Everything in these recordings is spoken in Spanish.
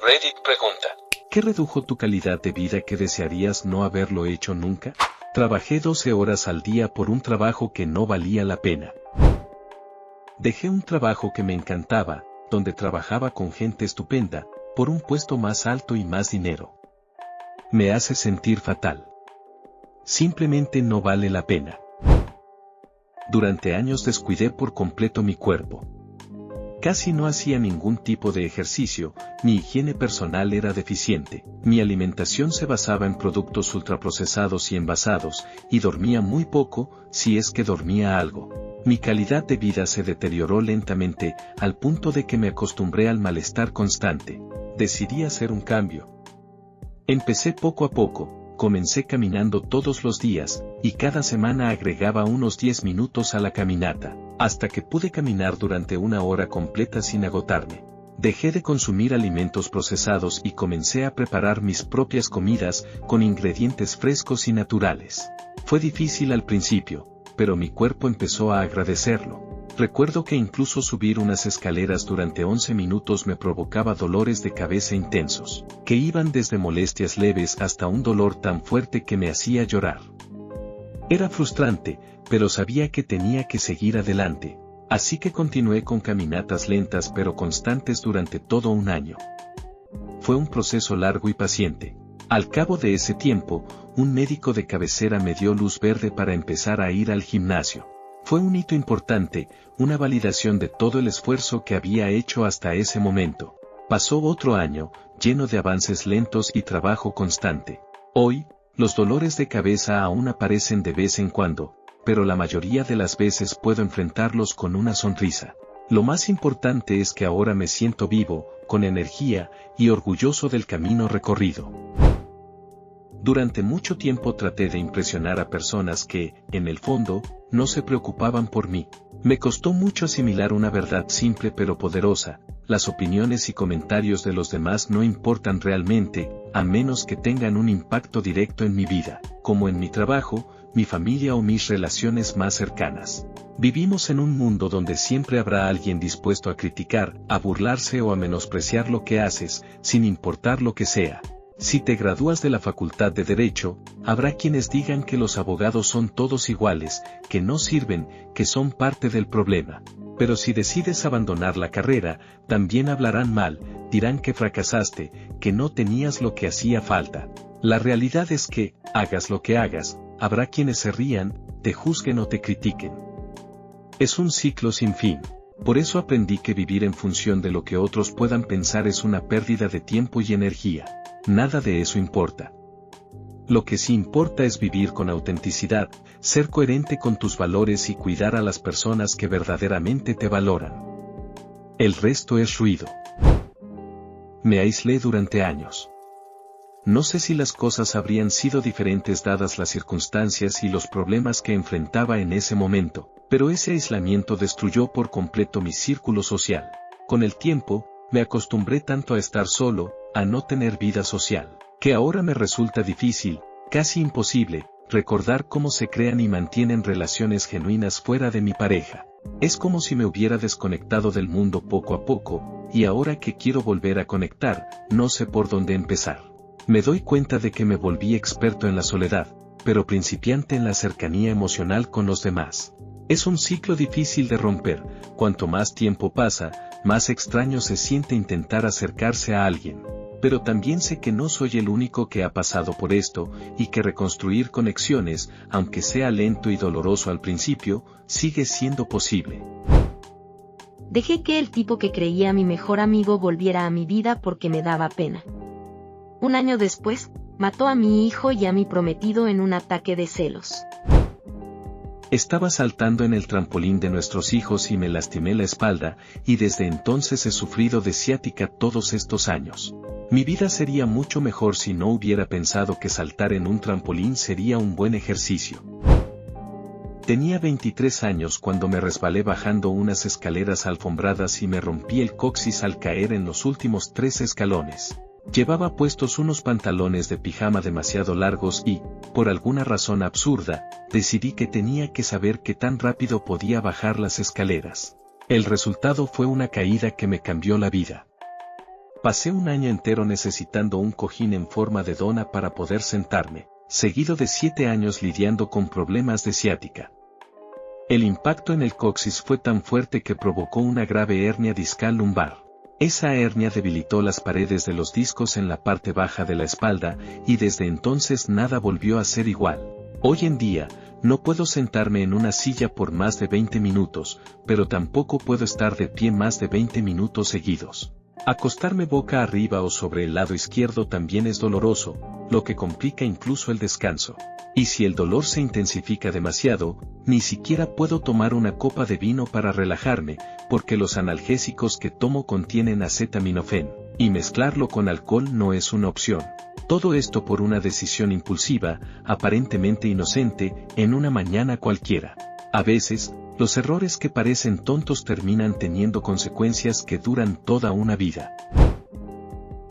Reddit pregunta: ¿qué redujo tu calidad de vida que desearías no haberlo hecho nunca? Trabajé 12 horas al día por un trabajo que no valía la pena. Dejé un trabajo que me encantaba, donde trabajaba con gente estupenda, por un puesto más alto y más dinero. Me hace sentir fatal. Simplemente no vale la pena. Durante años descuidé por completo mi cuerpo. Casi no hacía ningún tipo de ejercicio, mi higiene personal era deficiente, mi alimentación se basaba en productos ultraprocesados y envasados, y dormía muy poco, si es que dormía algo. Mi calidad de vida se deterioró lentamente, al punto de que me acostumbré al malestar constante. Decidí hacer un cambio. Empecé poco a poco. Comencé caminando todos los días, y cada semana agregaba unos 10 minutos a la caminata, hasta que pude caminar durante 1 hora completa sin agotarme. Dejé de consumir alimentos procesados y comencé a preparar mis propias comidas con ingredientes frescos y naturales. Fue difícil al principio, pero mi cuerpo empezó a agradecerlo. Recuerdo que incluso subir unas escaleras durante 11 minutos me provocaba dolores de cabeza intensos, que iban desde molestias leves hasta un dolor tan fuerte que me hacía llorar. Era frustrante, pero sabía que tenía que seguir adelante, así que continué con caminatas lentas pero constantes durante todo un año. Fue un proceso largo y paciente. Al cabo de ese tiempo, un médico de cabecera me dio luz verde para empezar a ir al gimnasio. Fue un hito importante, una validación de todo el esfuerzo que había hecho hasta ese momento. Pasó otro año, lleno de avances lentos y trabajo constante. Hoy, los dolores de cabeza aún aparecen de vez en cuando, pero la mayoría de las veces puedo enfrentarlos con una sonrisa. Lo más importante es que ahora me siento vivo, con energía, y orgulloso del camino recorrido. Durante mucho tiempo traté de impresionar a personas que, en el fondo, no se preocupaban por mí. Me costó mucho asimilar una verdad simple pero poderosa: las opiniones y comentarios de los demás no importan realmente, a menos que tengan un impacto directo en mi vida, como en mi trabajo, mi familia o mis relaciones más cercanas. Vivimos en un mundo donde siempre habrá alguien dispuesto a criticar, a burlarse o a menospreciar lo que haces, sin importar lo que sea. Si te gradúas de la Facultad de Derecho, habrá quienes digan que los abogados son todos iguales, que no sirven, que son parte del problema. Pero si decides abandonar la carrera, también hablarán mal, dirán que fracasaste, que no tenías lo que hacía falta. La realidad es que, hagas lo que hagas, habrá quienes se rían, te juzguen o te critiquen. Es un ciclo sin fin. Por eso aprendí que vivir en función de lo que otros puedan pensar es una pérdida de tiempo y energía. Nada de eso importa. Lo que sí importa es vivir con autenticidad, ser coherente con tus valores y cuidar a las personas que verdaderamente te valoran. El resto es ruido. Me aislé durante años. No sé si las cosas habrían sido diferentes dadas las circunstancias y los problemas que enfrentaba en ese momento, pero ese aislamiento destruyó por completo mi círculo social. Con el tiempo, me acostumbré tanto a estar solo, a no tener vida social, que ahora me resulta difícil, casi imposible, recordar cómo se crean y mantienen relaciones genuinas fuera de mi pareja. Es como si me hubiera desconectado del mundo poco a poco, y ahora que quiero volver a conectar, no sé por dónde empezar. Me doy cuenta de que me volví experto en la soledad, pero principiante en la cercanía emocional con los demás. Es un ciclo difícil de romper. Cuanto más tiempo pasa, más extraño se siente intentar acercarse a alguien. Pero también sé que no soy el único que ha pasado por esto, y que reconstruir conexiones, aunque sea lento y doloroso al principio, sigue siendo posible. Dejé que el tipo que creía mi mejor amigo volviera a mi vida porque me daba pena. Un año después, mató a mi hijo y a mi prometido en un ataque de celos. Estaba saltando en el trampolín de nuestros hijos y me lastimé la espalda, y desde entonces he sufrido de ciática todos estos años. Mi vida sería mucho mejor si no hubiera pensado que saltar en un trampolín sería un buen ejercicio. Tenía 23 años cuando me resbalé bajando unas escaleras alfombradas y me rompí el coxis al caer en los últimos 3 escalones. Llevaba puestos unos pantalones de pijama demasiado largos y, por alguna razón absurda, decidí que tenía que saber qué tan rápido podía bajar las escaleras. El resultado fue una caída que me cambió la vida. Pasé un año entero necesitando un cojín en forma de dona para poder sentarme, seguido de 7 años lidiando con problemas de ciática. El impacto en el coxis fue tan fuerte que provocó una grave hernia discal lumbar. Esa hernia debilitó las paredes de los discos en la parte baja de la espalda, y desde entonces nada volvió a ser igual. Hoy en día, no puedo sentarme en una silla por más de 20 minutos, pero tampoco puedo estar de pie más de 20 minutos seguidos. Acostarme boca arriba o sobre el lado izquierdo también es doloroso, lo que complica incluso el descanso. Y si el dolor se intensifica demasiado, ni siquiera puedo tomar una copa de vino para relajarme, porque los analgésicos que tomo contienen acetaminofén, y mezclarlo con alcohol no es una opción. Todo esto por una decisión impulsiva, aparentemente inocente, en una mañana cualquiera. A veces, los errores que parecen tontos terminan teniendo consecuencias que duran toda una vida.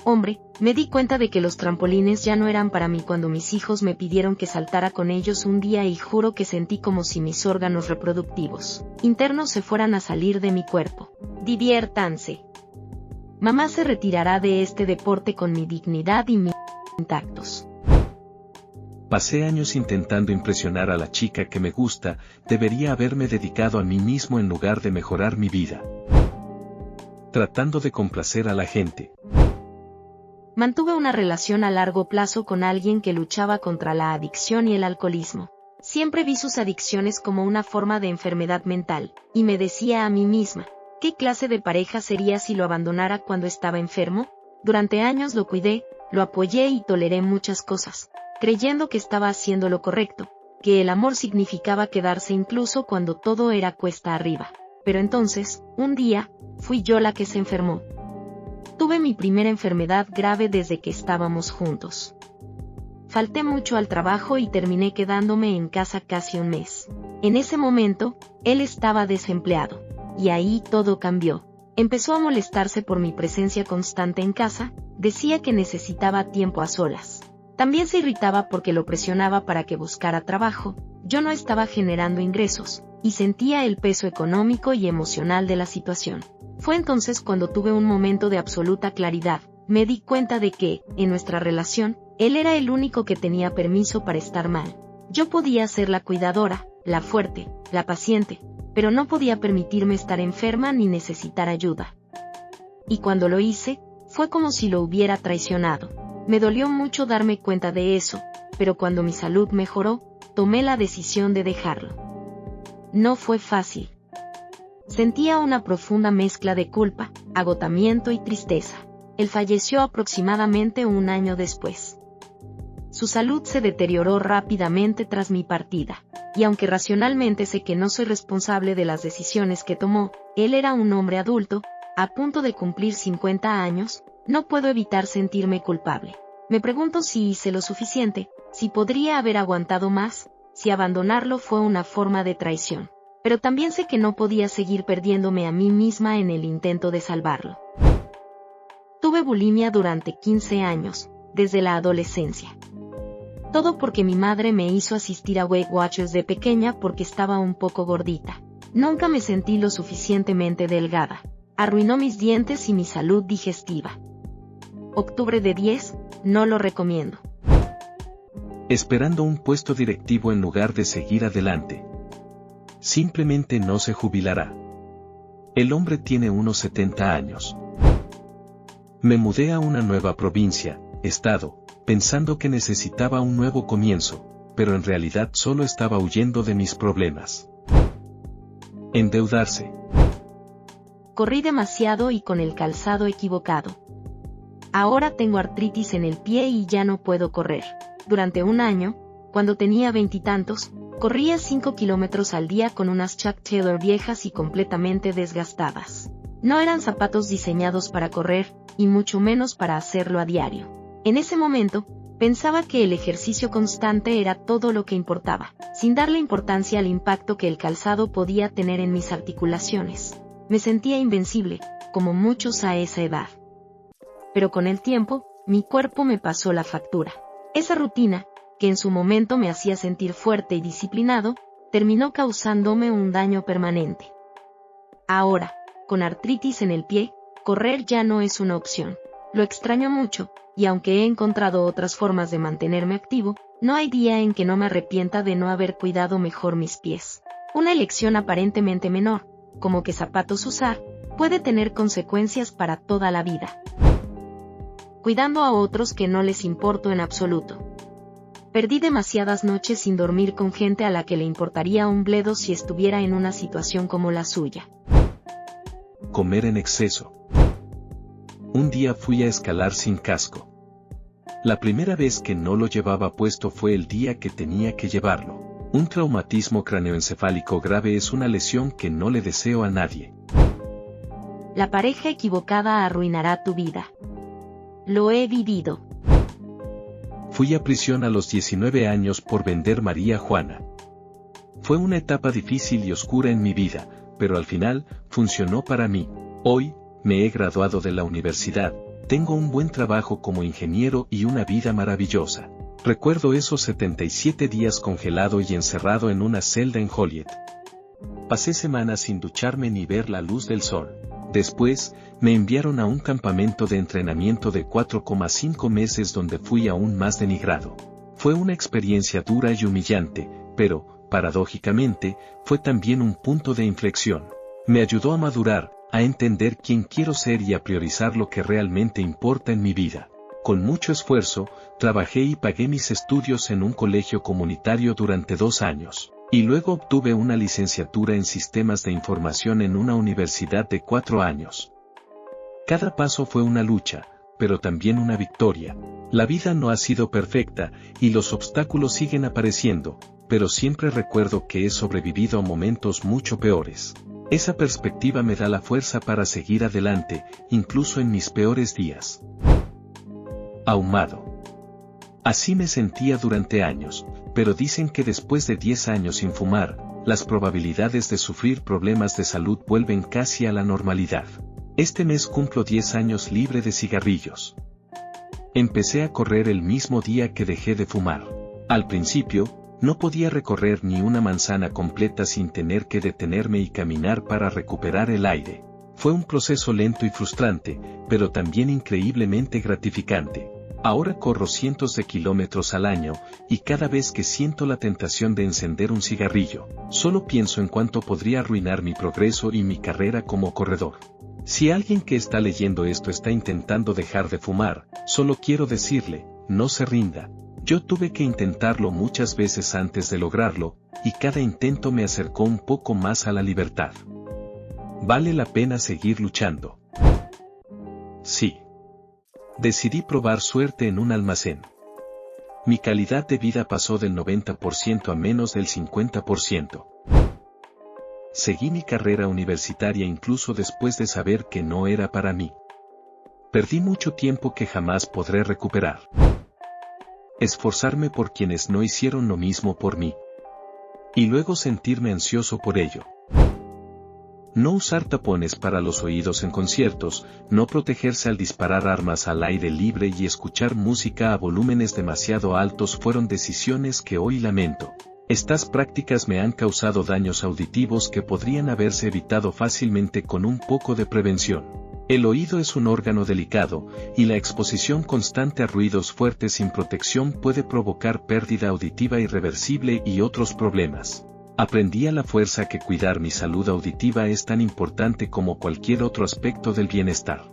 Hombre, me di cuenta de que los trampolines ya no eran para mí cuando mis hijos me pidieron que saltara con ellos un día y juro que sentí como si mis órganos reproductivos internos se fueran a salir de mi cuerpo. Diviértanse. Mamá se retirará de este deporte con mi dignidad y mis intactos. Pasé años intentando impresionar a la chica que me gusta, debería haberme dedicado a mí mismo en lugar de mejorar mi vida. Tratando de complacer a la gente. Mantuve una relación a largo plazo con alguien que luchaba contra la adicción y el alcoholismo. Siempre vi sus adicciones como una forma de enfermedad mental, y me decía a mí misma, ¿qué clase de pareja sería si lo abandonara cuando estaba enfermo? Durante años lo cuidé, lo apoyé y toleré muchas cosas, creyendo que estaba haciendo lo correcto, que el amor significaba quedarse incluso cuando todo era cuesta arriba. Pero entonces, un día, fui yo la que se enfermó. Tuve mi primera enfermedad grave desde que estábamos juntos. Falté mucho al trabajo y terminé quedándome en casa casi un mes. En ese momento, él estaba desempleado. Y ahí todo cambió. Empezó a molestarse por mi presencia constante en casa, decía que necesitaba tiempo a solas. También se irritaba porque lo presionaba para que buscara trabajo, yo no estaba generando ingresos, y sentía el peso económico y emocional de la situación. Fue entonces cuando tuve un momento de absoluta claridad, me di cuenta de que, en nuestra relación, él era el único que tenía permiso para estar mal. Yo podía ser la cuidadora, la fuerte, la paciente, pero no podía permitirme estar enferma ni necesitar ayuda. Y cuando lo hice, fue como si lo hubiera traicionado. Me dolió mucho darme cuenta de eso, pero cuando mi salud mejoró, tomé la decisión de dejarlo. No fue fácil. Sentía una profunda mezcla de culpa, agotamiento y tristeza. Él falleció aproximadamente un año después. Su salud se deterioró rápidamente tras mi partida, y aunque racionalmente sé que no soy responsable de las decisiones que tomó, él era un hombre adulto, a punto de cumplir 50 años, no puedo evitar sentirme culpable. Me pregunto si hice lo suficiente, si podría haber aguantado más, si abandonarlo fue una forma de traición. Pero también sé que no podía seguir perdiéndome a mí misma en el intento de salvarlo. Tuve bulimia durante 15 años, desde la adolescencia. Todo porque mi madre me hizo asistir a Weight Watchers de pequeña porque estaba un poco gordita. Nunca me sentí lo suficientemente delgada. Arruinó mis dientes y mi salud digestiva. Octubre de 10, no lo recomiendo. Esperando un puesto directivo en lugar de seguir adelante. Simplemente no se jubilará. El hombre tiene unos 70 años. Me mudé a una nueva provincia, estado, pensando que necesitaba un nuevo comienzo, pero en realidad solo estaba huyendo de mis problemas. Endeudarse. Corrí demasiado y con el calzado equivocado. Ahora tengo artritis en el pie y ya no puedo correr. Durante un año, cuando tenía 20 y tantos, corría 5 kilómetros al día con unas Chuck Taylor viejas y completamente desgastadas. No eran zapatos diseñados para correr, y mucho menos para hacerlo a diario. En ese momento, pensaba que el ejercicio constante era todo lo que importaba, sin darle importancia al impacto que el calzado podía tener en mis articulaciones. Me sentía invencible, como muchos a esa edad. Pero con el tiempo, mi cuerpo me pasó la factura. Esa rutina, que en su momento me hacía sentir fuerte y disciplinado, terminó causándome un daño permanente. Ahora, con artritis en el pie, correr ya no es una opción. Lo extraño mucho, y aunque he encontrado otras formas de mantenerme activo, no hay día en que no me arrepienta de no haber cuidado mejor mis pies. Una elección aparentemente menor, como qué zapatos usar, puede tener consecuencias para toda la vida. Cuidando a otros que no les importo en absoluto. Perdí demasiadas noches sin dormir con gente a la que le importaría un bledo si estuviera en una situación como la suya. Comer en exceso. Un día fui a escalar sin casco. La primera vez que no lo llevaba puesto fue el día que tenía que llevarlo. Un traumatismo craneoencefálico grave es una lesión que no le deseo a nadie. La pareja equivocada arruinará tu vida. Lo he vivido. Fui a prisión a los 19 años por vender María Juana. Fue una etapa difícil y oscura en mi vida, pero al final, funcionó para mí. Hoy, me he graduado de la universidad, tengo un buen trabajo como ingeniero y una vida maravillosa. Recuerdo esos 77 días congelado y encerrado en una celda en Joliet. Pasé semanas sin ducharme ni ver la luz del sol. Después, me enviaron a un campamento de entrenamiento de 4,5 meses donde fui aún más denigrado. Fue una experiencia dura y humillante, pero, paradójicamente, fue también un punto de inflexión. Me ayudó a madurar, a entender quién quiero ser y a priorizar lo que realmente importa en mi vida. Con mucho esfuerzo, trabajé y pagué mis estudios en un colegio comunitario durante 2 años. Y luego obtuve una licenciatura en sistemas de información en una universidad de 4 años. Cada paso fue una lucha, pero también una victoria. La vida no ha sido perfecta, y los obstáculos siguen apareciendo, pero siempre recuerdo que he sobrevivido a momentos mucho peores. Esa perspectiva me da la fuerza para seguir adelante, incluso en mis peores días. Ahumado. Así me sentía durante años, pero dicen que después de 10 años sin fumar, las probabilidades de sufrir problemas de salud vuelven casi a la normalidad. Este mes cumplo 10 años libre de cigarrillos. Empecé a correr el mismo día que dejé de fumar. Al principio, no podía recorrer ni una manzana completa sin tener que detenerme y caminar para recuperar el aire. Fue un proceso lento y frustrante, pero también increíblemente gratificante. Ahora corro cientos de kilómetros al año, y cada vez que siento la tentación de encender un cigarrillo, solo pienso en cuánto podría arruinar mi progreso y mi carrera como corredor. Si alguien que está leyendo esto está intentando dejar de fumar, solo quiero decirle, no se rinda. Yo tuve que intentarlo muchas veces antes de lograrlo, y cada intento me acercó un poco más a la libertad. Vale la pena seguir luchando. Sí. Decidí probar suerte en un almacén. Mi calidad de vida pasó del 90% a menos del 50%. Seguí mi carrera universitaria incluso después de saber que no era para mí. Perdí mucho tiempo que jamás podré recuperar. Esforzarme por quienes no hicieron lo mismo por mí. Y luego sentirme ansioso por ello. No usar tapones para los oídos en conciertos, no protegerse al disparar armas al aire libre y escuchar música a volúmenes demasiado altos fueron decisiones que hoy lamento. Estas prácticas me han causado daños auditivos que podrían haberse evitado fácilmente con un poco de prevención. El oído es un órgano delicado, y la exposición constante a ruidos fuertes sin protección puede provocar pérdida auditiva irreversible y otros problemas. Aprendí a la fuerza que cuidar mi salud auditiva es tan importante como cualquier otro aspecto del bienestar.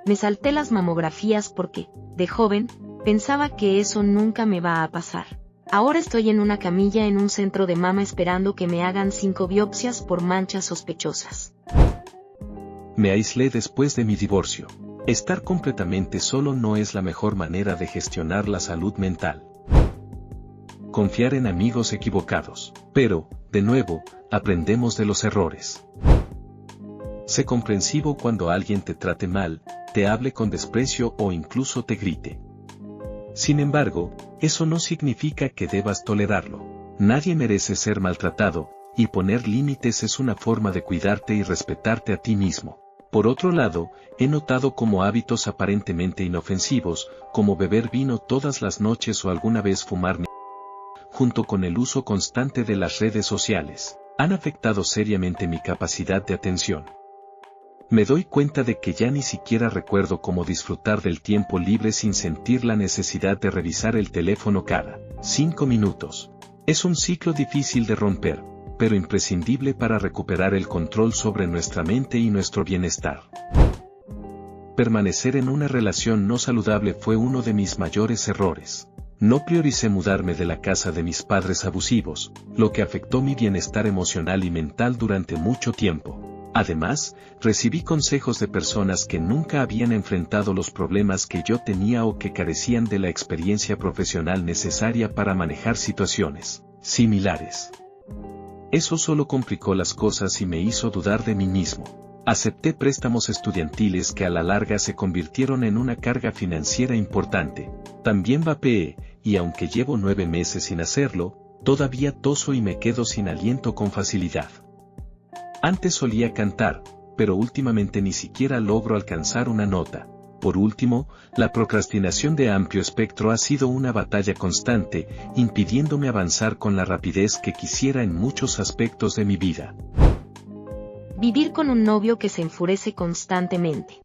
Me salté las mamografías porque, de joven, pensaba que eso nunca me va a pasar. Ahora estoy en una camilla en un centro de mama esperando que me hagan 5 biopsias por manchas sospechosas. Me aislé después de mi divorcio. Estar completamente solo no es la mejor manera de gestionar la salud mental. Confiar en amigos equivocados. Pero, de nuevo, aprendemos de los errores. Sé comprensivo cuando alguien te trate mal, te hable con desprecio o incluso te grite. Sin embargo, eso no significa que debas tolerarlo. Nadie merece ser maltratado, y poner límites es una forma de cuidarte y respetarte a ti mismo. Por otro lado, he notado como hábitos aparentemente inofensivos, como beber vino todas las noches o alguna vez fumar, junto con el uso constante de las redes sociales, han afectado seriamente mi capacidad de atención. Me doy cuenta de que ya ni siquiera recuerdo cómo disfrutar del tiempo libre sin sentir la necesidad de revisar el teléfono cada 5 minutos. Es un ciclo difícil de romper, pero imprescindible para recuperar el control sobre nuestra mente y nuestro bienestar. Permanecer en una relación no saludable fue uno de mis mayores errores. No prioricé mudarme de la casa de mis padres abusivos, lo que afectó mi bienestar emocional y mental durante mucho tiempo. Además, recibí consejos de personas que nunca habían enfrentado los problemas que yo tenía o que carecían de la experiencia profesional necesaria para manejar situaciones similares. Eso solo complicó las cosas y me hizo dudar de mí mismo. Acepté préstamos estudiantiles que a la larga se convirtieron en una carga financiera importante. También vapeé, y aunque llevo 9 meses sin hacerlo, todavía toso y me quedo sin aliento con facilidad. Antes solía cantar, pero últimamente ni siquiera logro alcanzar una nota. Por último, la procrastinación de amplio espectro ha sido una batalla constante, impidiéndome avanzar con la rapidez que quisiera en muchos aspectos de mi vida. Vivir con un novio que se enfurece constantemente.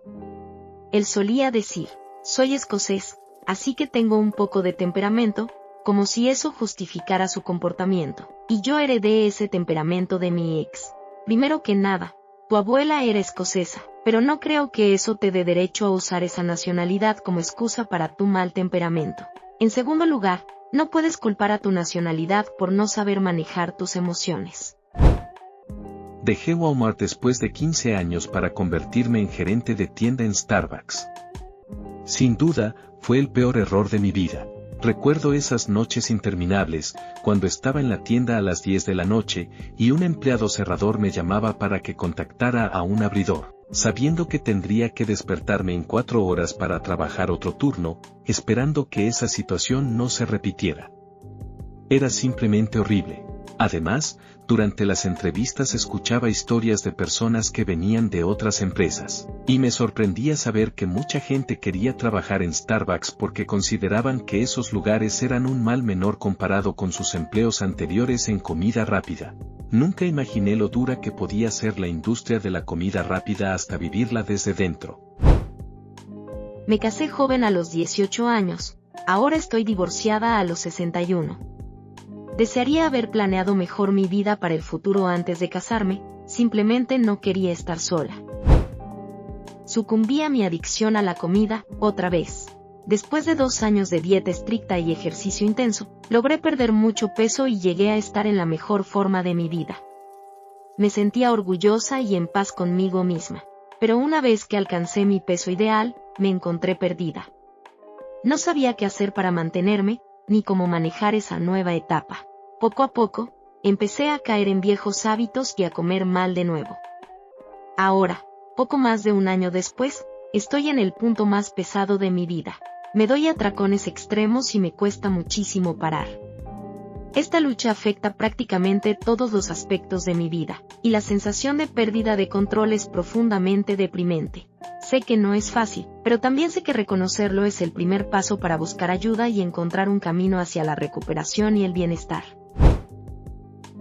Él solía decir, soy escocés, así que tengo un poco de temperamento, como si eso justificara su comportamiento, y yo heredé ese temperamento de mi ex. Primero que nada, tu abuela era escocesa, pero no creo que eso te dé derecho a usar esa nacionalidad como excusa para tu mal temperamento. En segundo lugar, no puedes culpar a tu nacionalidad por no saber manejar tus emociones. Dejé Walmart después de 15 años para convertirme en gerente de tienda en Starbucks. Sin duda, fue el peor error de mi vida. Recuerdo esas noches interminables, cuando estaba en la tienda a las 10 de la noche, y un empleado cerrador me llamaba para que contactara a un abridor, sabiendo que tendría que despertarme en 4 horas para trabajar otro turno, esperando que esa situación no se repitiera. Era simplemente horrible. Además, durante las entrevistas escuchaba historias de personas que venían de otras empresas, y me sorprendía saber que mucha gente quería trabajar en Starbucks porque consideraban que esos lugares eran un mal menor comparado con sus empleos anteriores en comida rápida. Nunca imaginé lo dura que podía ser la industria de la comida rápida hasta vivirla desde dentro. Me casé joven a los 18 años, ahora estoy divorciada a los 61. Desearía haber planeado mejor mi vida para el futuro antes de casarme, simplemente no quería estar sola. Sucumbí a mi adicción a la comida, otra vez. Después de 2 años de dieta estricta y ejercicio intenso, logré perder mucho peso y llegué a estar en la mejor forma de mi vida. Me sentía orgullosa y en paz conmigo misma. Pero una vez que alcancé mi peso ideal, me encontré perdida. No sabía qué hacer para mantenerme, ni cómo manejar esa nueva etapa. Poco a poco, empecé a caer en viejos hábitos y a comer mal de nuevo. Ahora, poco más de 1 año después, estoy en el punto más pesado de mi vida. Me doy atracones extremos y me cuesta muchísimo parar. Esta lucha afecta prácticamente todos los aspectos de mi vida, y la sensación de pérdida de control es profundamente deprimente. Sé que no es fácil, pero también sé que reconocerlo es el primer paso para buscar ayuda y encontrar un camino hacia la recuperación y el bienestar.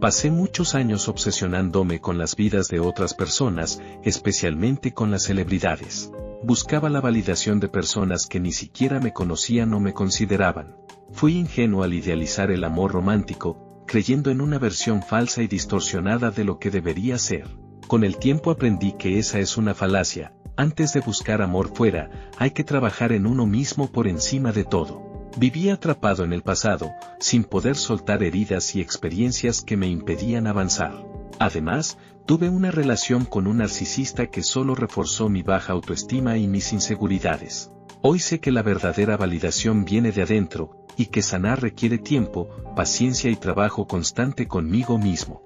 Pasé muchos años obsesionándome con las vidas de otras personas, especialmente con las celebridades. Buscaba la validación de personas que ni siquiera me conocían o me consideraban. Fui ingenuo al idealizar el amor romántico, creyendo en una versión falsa y distorsionada de lo que debería ser. Con el tiempo aprendí que esa es una falacia. Antes de buscar amor fuera, hay que trabajar en uno mismo por encima de todo. Vivía atrapado en el pasado, sin poder soltar heridas y experiencias que me impedían avanzar. Además, tuve una relación con un narcisista que solo reforzó mi baja autoestima y mis inseguridades. Hoy sé que la verdadera validación viene de adentro, y que sanar requiere tiempo, paciencia y trabajo constante conmigo mismo.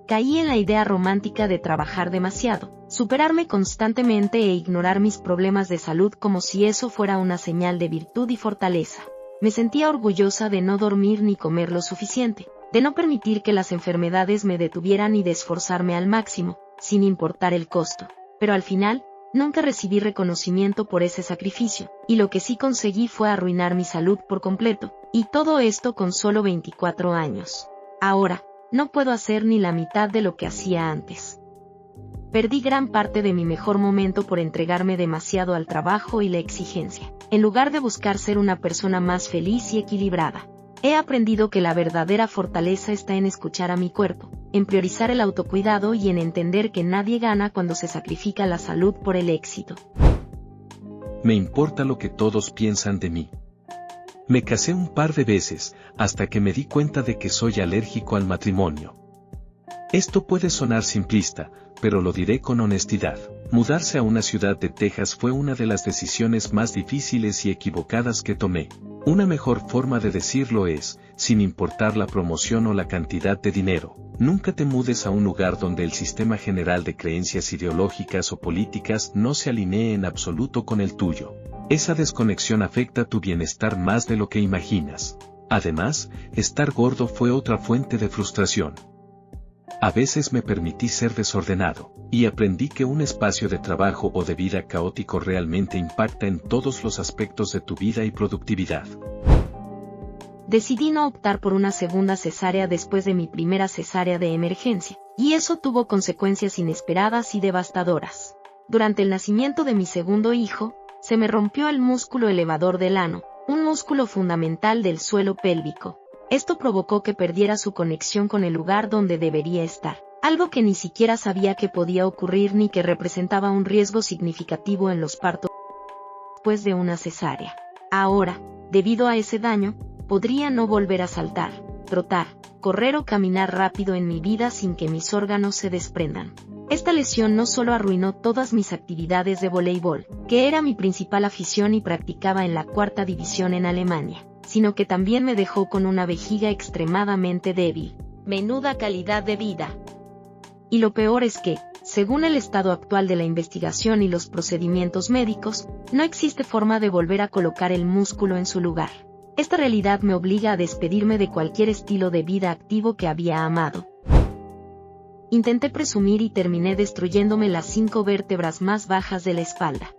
Caí en la idea romántica de trabajar demasiado, superarme constantemente e ignorar mis problemas de salud como si eso fuera una señal de virtud y fortaleza. Me sentía orgullosa de no dormir ni comer lo suficiente, de no permitir que las enfermedades me detuvieran y de esforzarme al máximo, sin importar el costo. Pero al final, nunca recibí reconocimiento por ese sacrificio, y lo que sí conseguí fue arruinar mi salud por completo, y todo esto con solo 24 años. Ahora, no puedo hacer ni la mitad de lo que hacía antes. Perdí gran parte de mi mejor momento por entregarme demasiado al trabajo y la exigencia, en lugar de buscar ser una persona más feliz y equilibrada. He aprendido que la verdadera fortaleza está en escuchar a mi cuerpo, en priorizar el autocuidado y en entender que nadie gana cuando se sacrifica la salud por el éxito. Me importa lo que todos piensan de mí. Me casé un par de veces, hasta que me di cuenta de que soy alérgico al matrimonio. Esto puede sonar simplista, pero lo diré con honestidad. Mudarse a una ciudad de Texas fue una de las decisiones más difíciles y equivocadas que tomé. Una mejor forma de decirlo es, sin importar la promoción o la cantidad de dinero, nunca te mudes a un lugar donde el sistema general de creencias ideológicas o políticas no se alinee en absoluto con el tuyo. Esa desconexión afecta tu bienestar más de lo que imaginas. Además, estar gordo fue otra fuente de frustración. A veces me permití ser desordenado, y aprendí que un espacio de trabajo o de vida caótico realmente impacta en todos los aspectos de tu vida y productividad. Decidí no optar por una segunda cesárea después de mi primera cesárea de emergencia, y eso tuvo consecuencias inesperadas y devastadoras. Durante el nacimiento de mi segundo hijo, se me rompió el músculo elevador del ano, un músculo fundamental del suelo pélvico. Esto provocó que perdiera su conexión con el lugar donde debería estar, algo que ni siquiera sabía que podía ocurrir ni que representaba un riesgo significativo en los partos después de una cesárea. Ahora, debido a ese daño, podría no volver a saltar, trotar, correr o caminar rápido en mi vida sin que mis órganos se desprendan. Esta lesión no solo arruinó todas mis actividades de voleibol, que era mi principal afición y practicaba en la 4ª división en Alemania, sino que también me dejó con una vejiga extremadamente débil. Menuda calidad de vida. Y lo peor es que, según el estado actual de la investigación y los procedimientos médicos, no existe forma de volver a colocar el músculo en su lugar. Esta realidad me obliga a despedirme de cualquier estilo de vida activo que había amado. Intenté presumir y terminé destruyéndome las 5 vértebras más bajas de la espalda.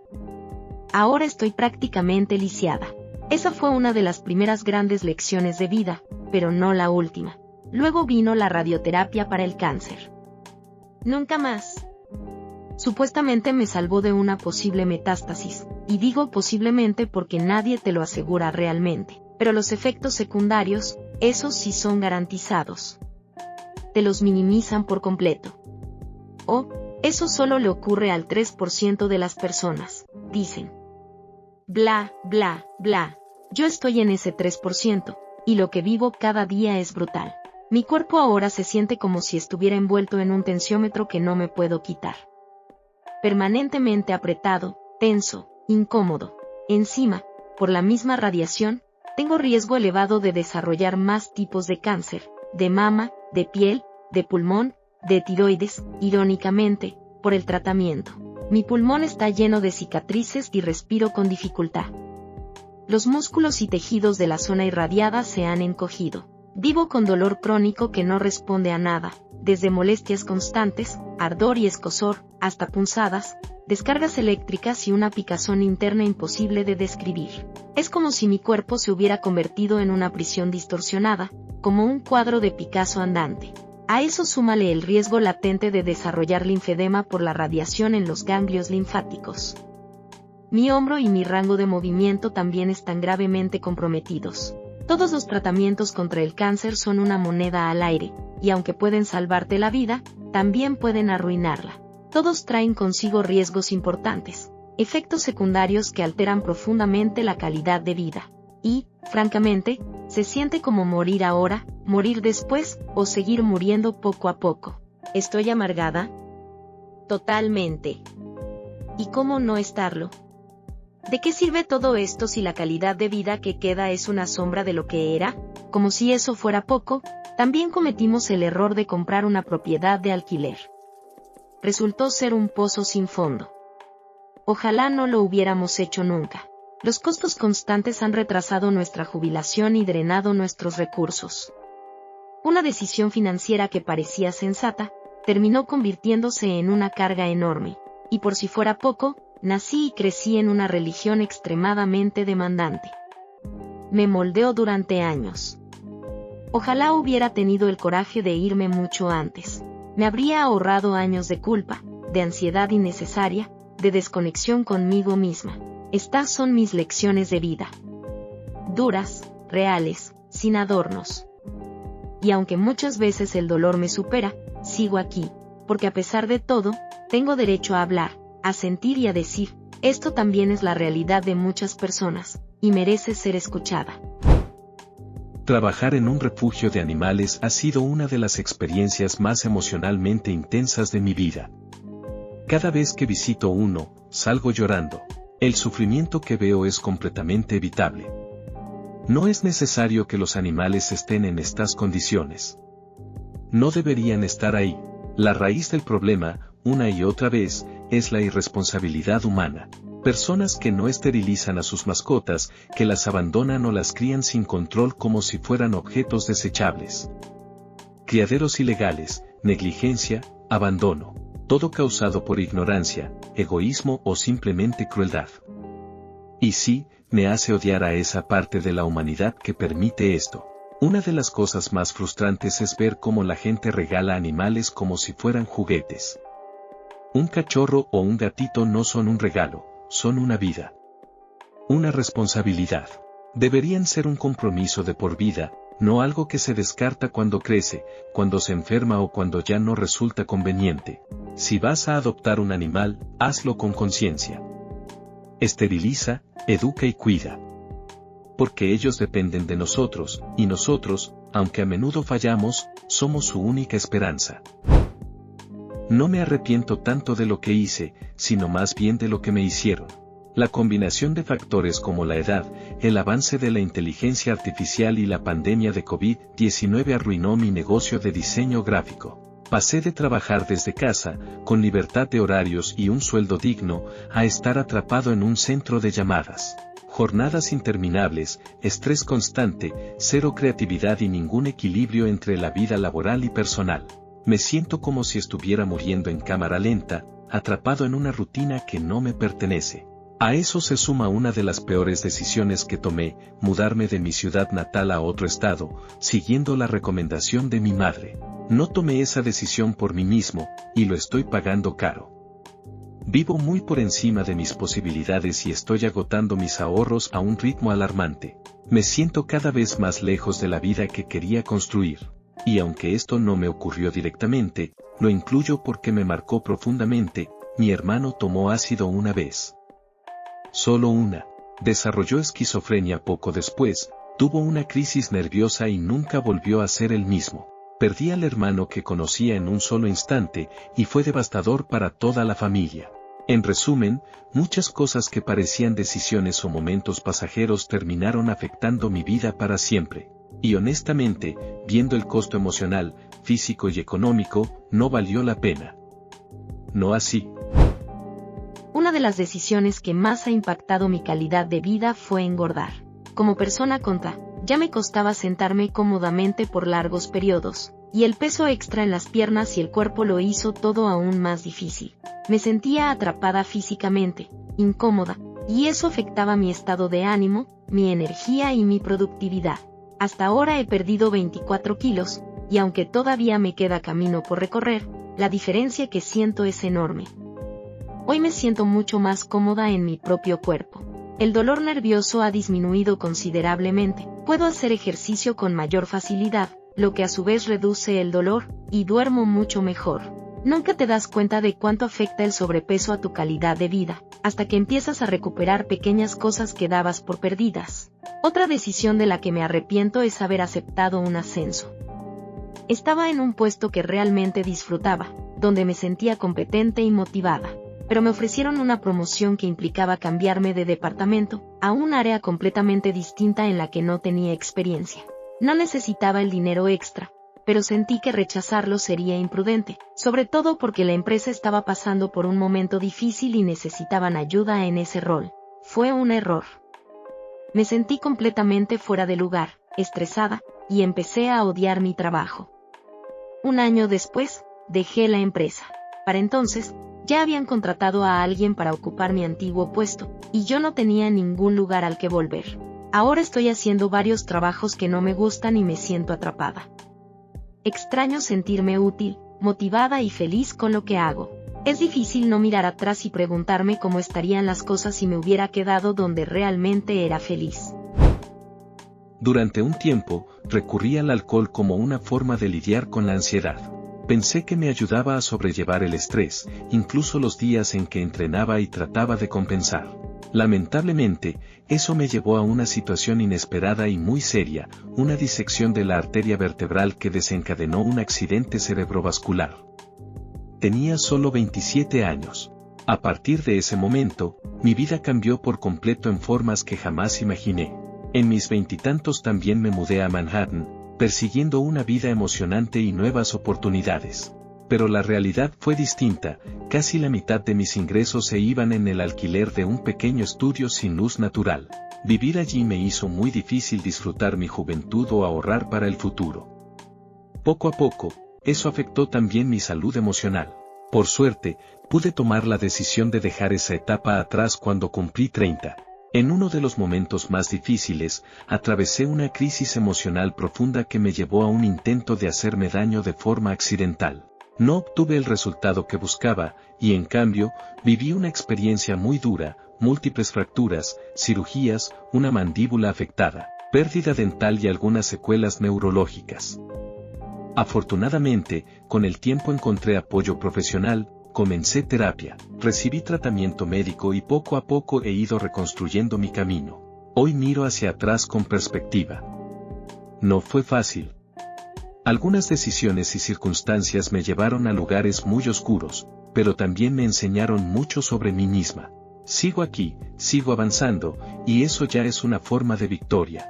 Ahora estoy prácticamente lisiada. Esa fue una de las primeras grandes lecciones de vida, pero no la última. Luego vino la radioterapia para el cáncer. Nunca más. Supuestamente me salvó de una posible metástasis, y digo posiblemente porque nadie te lo asegura realmente, pero los efectos secundarios, esos sí son garantizados. Te los minimizan por completo. Oh, eso solo le ocurre al 3% de las personas, dicen. Bla, bla, bla. Yo estoy en ese 3%, y lo que vivo cada día es brutal. Mi cuerpo ahora se siente como si estuviera envuelto en un tensiómetro que no me puedo quitar. Permanentemente apretado, tenso, incómodo. Encima, por la misma radiación, tengo riesgo elevado de desarrollar más tipos de cáncer, de mama, de piel, de pulmón, de tiroides, irónicamente, por el tratamiento. Mi pulmón está lleno de cicatrices y respiro con dificultad. Los músculos y tejidos de la zona irradiada se han encogido. Vivo con dolor crónico que no responde a nada, desde molestias constantes, ardor y escozor, hasta punzadas, descargas eléctricas y una picazón interna imposible de describir. Es como si mi cuerpo se hubiera convertido en una prisión distorsionada, como un cuadro de Picasso andante. A eso súmale el riesgo latente de desarrollar linfedema por la radiación en los ganglios linfáticos. Mi hombro y mi rango de movimiento también están gravemente comprometidos. Todos los tratamientos contra el cáncer son una moneda al aire, y aunque pueden salvarte la vida, también pueden arruinarla. Todos traen consigo riesgos importantes, efectos secundarios que alteran profundamente la calidad de vida. Y, francamente, se siente como morir ahora, morir después, o seguir muriendo poco a poco. ¿Estoy amargada? Totalmente. ¿Y cómo no estarlo? ¿De qué sirve todo esto si la calidad de vida que queda es una sombra de lo que era? Como si eso fuera poco, también cometimos el error de comprar una propiedad de alquiler. Resultó ser un pozo sin fondo. Ojalá no lo hubiéramos hecho nunca. Los costos constantes han retrasado nuestra jubilación y drenado nuestros recursos. Una decisión financiera que parecía sensata, terminó convirtiéndose en una carga enorme, y por si fuera poco, nací y crecí en una religión extremadamente demandante. Me moldeó durante años. Ojalá hubiera tenido el coraje de irme mucho antes. Me habría ahorrado años de culpa, de ansiedad innecesaria, de desconexión conmigo misma. Estas son mis lecciones de vida. Duras, reales, sin adornos. Y aunque muchas veces el dolor me supera, sigo aquí, porque a pesar de todo, tengo derecho a hablar, a sentir y a decir, esto también es la realidad de muchas personas, y merece ser escuchada. Trabajar en un refugio de animales ha sido una de las experiencias más emocionalmente intensas de mi vida. Cada vez que visito uno, salgo llorando. El sufrimiento que veo es completamente evitable. No es necesario que los animales estén en estas condiciones. No deberían estar ahí. La raíz del problema, una y otra vez, es la irresponsabilidad humana. Personas que no esterilizan a sus mascotas, que las abandonan o las crían sin control como si fueran objetos desechables. Criaderos ilegales, negligencia, abandono. Todo causado por ignorancia, egoísmo o simplemente crueldad. Y sí, me hace odiar a esa parte de la humanidad que permite esto. Una de las cosas más frustrantes es ver cómo la gente regala animales como si fueran juguetes. Un cachorro o un gatito no son un regalo, son una vida. Una responsabilidad. Deberían ser un compromiso de por vida, no algo que se descarta cuando crece, cuando se enferma o cuando ya no resulta conveniente. Si vas a adoptar un animal, hazlo con conciencia. Esteriliza, educa y cuida. Porque ellos dependen de nosotros, y nosotros, aunque a menudo fallamos, somos su única esperanza. No me arrepiento tanto de lo que hice, sino más bien de lo que me hicieron. La combinación de factores como la edad, el avance de la inteligencia artificial y la pandemia de COVID-19 arruinó mi negocio de diseño gráfico. Pasé de trabajar desde casa, con libertad de horarios y un sueldo digno, a estar atrapado en un centro de llamadas. Jornadas interminables, estrés constante, cero creatividad y ningún equilibrio entre la vida laboral y personal. Me siento como si estuviera muriendo en cámara lenta, atrapado en una rutina que no me pertenece. A eso se suma una de las peores decisiones que tomé, mudarme de mi ciudad natal a otro estado, siguiendo la recomendación de mi madre. No tomé esa decisión por mí mismo, y lo estoy pagando caro. Vivo muy por encima de mis posibilidades y estoy agotando mis ahorros a un ritmo alarmante. Me siento cada vez más lejos de la vida que quería construir. Y aunque esto no me ocurrió directamente, lo incluyo porque me marcó profundamente. Mi hermano tomó ácido una vez. Solo una. Desarrolló esquizofrenia poco después, tuvo una crisis nerviosa y nunca volvió a ser el mismo. Perdí al hermano que conocía en un solo instante, y fue devastador para toda la familia. En resumen, muchas cosas que parecían decisiones o momentos pasajeros terminaron afectando mi vida para siempre. Y honestamente, viendo el costo emocional, físico y económico, no valió la pena. No así. Una de las decisiones que más ha impactado mi calidad de vida fue engordar. Como persona ya me costaba sentarme cómodamente por largos periodos, y el peso extra en las piernas y el cuerpo lo hizo todo aún más difícil. Me sentía atrapada físicamente, incómoda, y eso afectaba mi estado de ánimo, mi energía y mi productividad. Hasta ahora he perdido 24 kilos, y aunque todavía me queda camino por recorrer, la diferencia que siento es enorme. Hoy me siento mucho más cómoda en mi propio cuerpo. El dolor nervioso ha disminuido considerablemente, puedo hacer ejercicio con mayor facilidad, lo que a su vez reduce el dolor, y duermo mucho mejor. Nunca te das cuenta de cuánto afecta el sobrepeso a tu calidad de vida, hasta que empiezas a recuperar pequeñas cosas que dabas por perdidas. Otra decisión de la que me arrepiento es haber aceptado un ascenso. Estaba en un puesto que realmente disfrutaba, donde me sentía competente y motivada, pero me ofrecieron una promoción que implicaba cambiarme de departamento, a un área completamente distinta en la que no tenía experiencia. No necesitaba el dinero extra, pero sentí que rechazarlo sería imprudente, sobre todo porque la empresa estaba pasando por un momento difícil y necesitaban ayuda en ese rol. Fue un error. Me sentí completamente fuera de lugar, estresada, y empecé a odiar mi trabajo. Un año después, dejé la empresa. Para entonces, ya habían contratado a alguien para ocupar mi antiguo puesto, y yo no tenía ningún lugar al que volver. Ahora estoy haciendo varios trabajos que no me gustan y me siento atrapada. Extraño sentirme útil, motivada y feliz con lo que hago. Es difícil no mirar atrás y preguntarme cómo estarían las cosas si me hubiera quedado donde realmente era feliz. Durante un tiempo, recurrí al alcohol como una forma de lidiar con la ansiedad. Pensé que me ayudaba a sobrellevar el estrés, incluso los días en que entrenaba y trataba de compensar. Lamentablemente, eso me llevó a una situación inesperada y muy seria, una disección de la arteria vertebral que desencadenó un accidente cerebrovascular. Tenía solo 27 años. A partir de ese momento, mi vida cambió por completo en formas que jamás imaginé. En mis veintitantos también me mudé a Manhattan, persiguiendo una vida emocionante y nuevas oportunidades. Pero la realidad fue distinta, casi la mitad de mis ingresos se iban en el alquiler de un pequeño estudio sin luz natural. Vivir allí me hizo muy difícil disfrutar mi juventud o ahorrar para el futuro. Poco a poco, eso afectó también mi salud emocional. Por suerte, pude tomar la decisión de dejar esa etapa atrás cuando cumplí 30. En uno de los momentos más difíciles, atravesé una crisis emocional profunda que me llevó a un intento de hacerme daño de forma accidental. No obtuve el resultado que buscaba, y en cambio, viví una experiencia muy dura, múltiples fracturas, cirugías, una mandíbula afectada, pérdida dental y algunas secuelas neurológicas. Afortunadamente, con el tiempo encontré apoyo profesional, comencé terapia, recibí tratamiento médico y poco a poco he ido reconstruyendo mi camino. Hoy miro hacia atrás con perspectiva. No fue fácil. Algunas decisiones y circunstancias me llevaron a lugares muy oscuros, pero también me enseñaron mucho sobre mí misma. Sigo aquí, sigo avanzando, y eso ya es una forma de victoria.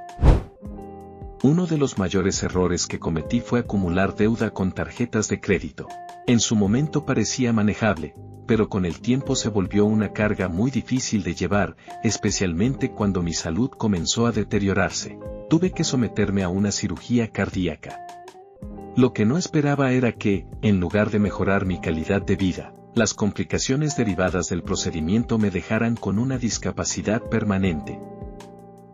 Uno de los mayores errores que cometí fue acumular deuda con tarjetas de crédito. En su momento parecía manejable, pero con el tiempo se volvió una carga muy difícil de llevar, especialmente cuando mi salud comenzó a deteriorarse. Tuve que someterme a una cirugía cardíaca. Lo que no esperaba era que, en lugar de mejorar mi calidad de vida, las complicaciones derivadas del procedimiento me dejaran con una discapacidad permanente.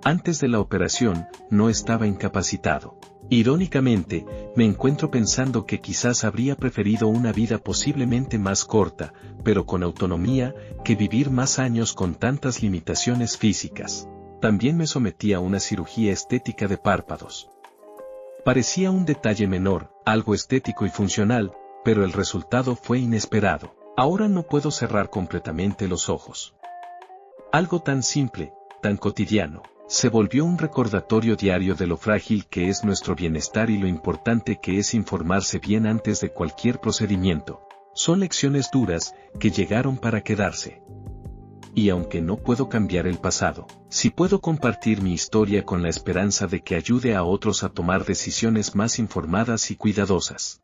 Antes de la operación, no estaba incapacitado. Irónicamente, me encuentro pensando que quizás habría preferido una vida posiblemente más corta, pero con autonomía, que vivir más años con tantas limitaciones físicas. También me sometí a una cirugía estética de párpados. Parecía un detalle menor, algo estético y funcional, pero el resultado fue inesperado. Ahora no puedo cerrar completamente los ojos. Algo tan simple, tan cotidiano, se volvió un recordatorio diario de lo frágil que es nuestro bienestar y lo importante que es informarse bien antes de cualquier procedimiento. Son lecciones duras, que llegaron para quedarse. Y aunque no puedo cambiar el pasado, sí puedo compartir mi historia con la esperanza de que ayude a otros a tomar decisiones más informadas y cuidadosas.